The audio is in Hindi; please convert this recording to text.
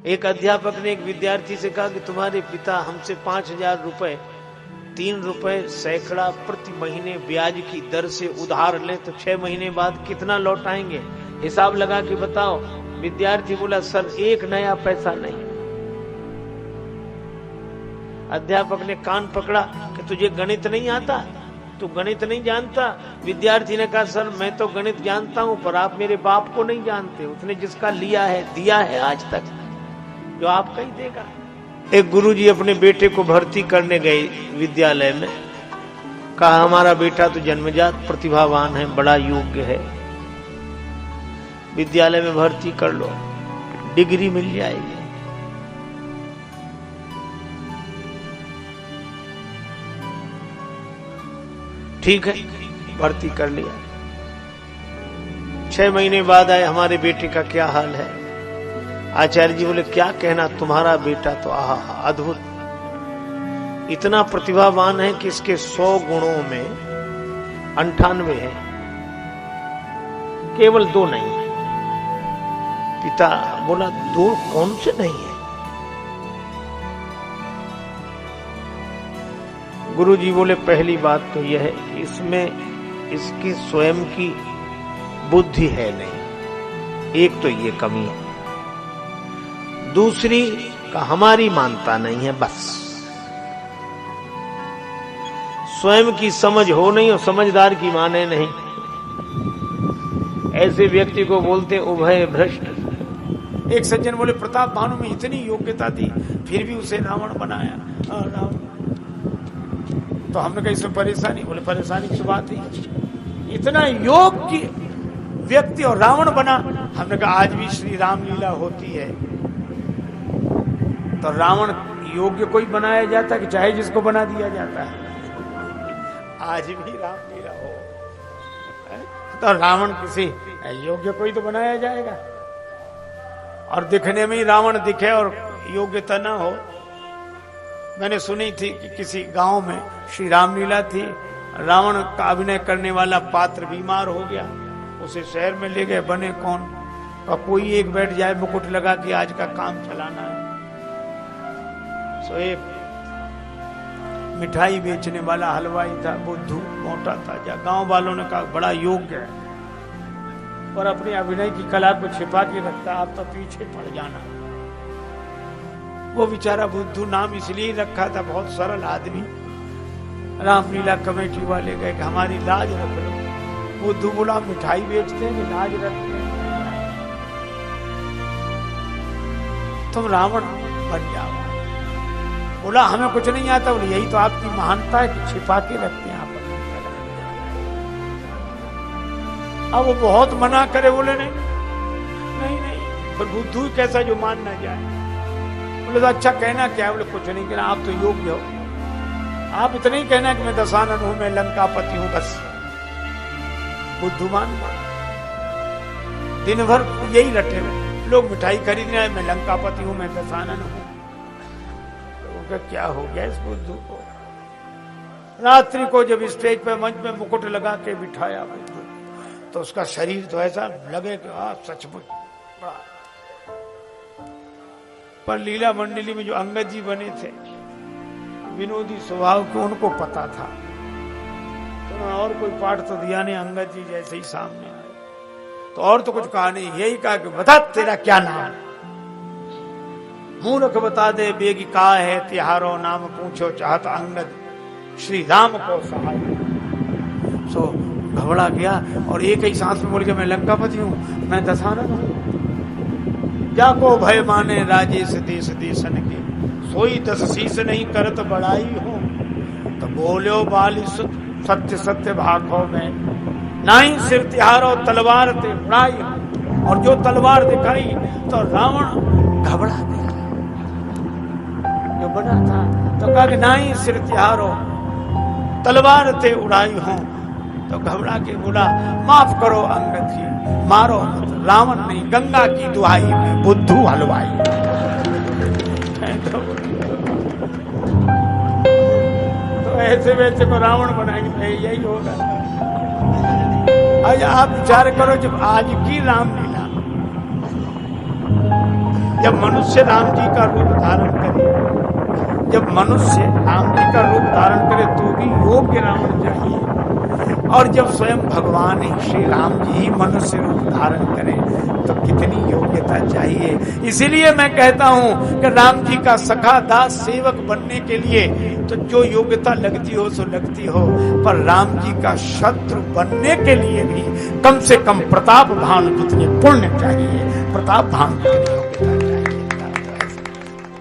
एक अध्यापक ने एक विद्यार्थी से कहा कि तुम्हारे पिता हमसे 5,000 रुपए 3 रुपए सैकड़ा प्रति महीने ब्याज की दर से उधार लें तो 6 महीने बाद कितना लौटाएंगे, हिसाब लगा के बताओ। विद्यार्थी बोला सर 1 नया पैसा नहीं। अध्यापक ने कान पकड़ा कि तुझे गणित नहीं आता, तू गणित नहीं जानता। विद्यार्थी ने कहा सर मैं तो गणित जानता हूं पर आप मेरे बाप को नहीं जानते, उसने जिसका लिया है दिया है आज तक, जो आपका ही देगा। एक गुरुजी अपने बेटे को भर्ती करने गए विद्यालय में, कहा हमारा बेटा तो जन्मजात प्रतिभावान है, बड़ा योग्य है, विद्यालय में भर्ती कर लो, डिग्री मिल जाएगी। ठीक है, भर्ती कर लिया। 6 महीने बाद आए, हमारे बेटे का क्या हाल है? आचार्य जी बोले क्या कहना, तुम्हारा बेटा तो आहा अद्भुत, इतना प्रतिभावान है कि इसके 100 गुणों में 98 है, केवल 2 नहीं है। पिता बोला 2 कौन से नहीं है? गुरुजी बोले पहली बात तो यह है कि इसमें इसकी स्वयं की बुद्धि है नहीं, एक तो ये कमी है। दूसरी का हमारी मानता नहीं है, बस स्वयं की समझ हो नहीं और समझदार की माने नहीं। ऐसे व्यक्ति को बोलते उभय भ्रष्ट। एक सज्जन बोले प्रताप भानु में इतनी योग्यता थी फिर भी उसे रावण बनाया। रावण तो हमने कहा इसमें परेशानी, बोले परेशानी की बात नहीं, इतना योग्य व्यक्ति और रावण बना। हमने कहा आज भी श्री राम लीला होती है तो रावण योग्य कोई बनाया जाता है कि चाहे जिसको बना दिया जाता है? आज भी राम लीला हो तो रावण किसी योग्य कोई तो बनाया जाएगा, और दिखने में ही रावण दिखे और योग्यता ना हो। मैंने सुनी थी कि किसी गांव में श्री रामलीला थी, रावण का अभिनय करने वाला पात्र बीमार हो गया, उसे शहर में ले गए, बने कौन? और कोई एक बैठ जाए मुकुट लगा कि आज का काम चलाना है। सो एक मिठाई बेचने वाला हलवाई था, बुद्धू मोटा था, जा गांव वालों ने कहा बड़ा योग्य है और अपनी अभिनय की कला को छिपा के रखता, आप तो पीछे पड़ जाना। वो बेचारा बुद्धू नाम इसलिए रखा था, बहुत सरल आदमी। रामलीला कमेटी वाले गए कि हमारी लाज रख लो। बुद्धू बोला मिठाई बेचते हैं कि लाज रखते हैं, तुम रावण बन जाओ। बोला हमें कुछ नहीं आता। बोले यही तो आपकी महानता है कि छिपा के रखते हैं आप। अब वो बहुत मना करे, बोले नहीं, पर बुद्धू कैसा जो मान ना जाए। बोले तो अच्छा कहना क्या? बोले कुछ नहीं कहना, आप तो योग्य हो, आप इतना ही कहना कि मैं दशानन हूं, मैं लंकापति हूं, बस। बुद्धू मान गया। दिन भर यही रटे हुए लोग मिठाई खरीदने आए, मैं लंकापति हूं, मैं दशानन हूं। तो क्या हो गया इस बुद्धू को? रात्रि को जब स्टेज पे मंच में मुकुट लगा के बिठाया बुद्धू, तो उसका शरीर तो ऐसा लगे कि सचमुच बड़ा। पर लीला मंडली में जो अंगद जी बने थे, विनोदी स्वभाव के, उनको पता था, तो और कोई पाठ तो दिया नहीं। अंगद जी जैसे ही सामने आए तो और तो कुछ कहा नहीं, यही कहा कि बता तेरा क्या नाम? मूर्ख बता दे बेगी का है तिहारो, नाम पूछो चाहता अंगद श्री राम को सहाय। सो घबरा गया और एक ही सांस में बोल के मैं लंकापति हूं, मैं दशानन हूं। जाको भय माने राजेश देश देशन के, सोई 10 शीश नहीं करत बड़ाई हो। तो बोलो बाली सत्य सत्य भाखो में, नाई सिर तिहारो तलवार ते उड़ाई। और जो तलवार दिखाई तो रावण घबरा गया, जो बना था। तो कहा कि नाई सिर तिहारो तलवार ते उड़ाई हो। तो घबरा के बोला माफ करो अंगद जी, मारो मत, रावण नहीं गंगा की दुहाई में बुद्धू हलवाई। तो ऐसे वैसे को रावण बनाएंगे, यही होगा। आज आप विचार करो, जब आज की रामलीला जब मनुष्य राम जी का रूप धारण करे, जब मनुष्य राम जी का रूप धारण करे तो भी योग्य रावण चाहिए, और जब स्वयं भगवान श्री राम जी ही मनुष्य रूप धारण करें तो कितनी योग्यता चाहिए। इसीलिए मैं कहता हूं कि राम जी का सखा दास सेवक बनने के लिए तो जो योग्यता लगती हो सो लगती हो, पर राम जी का शत्रु बनने के लिए भी कम से कम प्रताप भान कितने पुण्य चाहिए, प्रताप भान कितने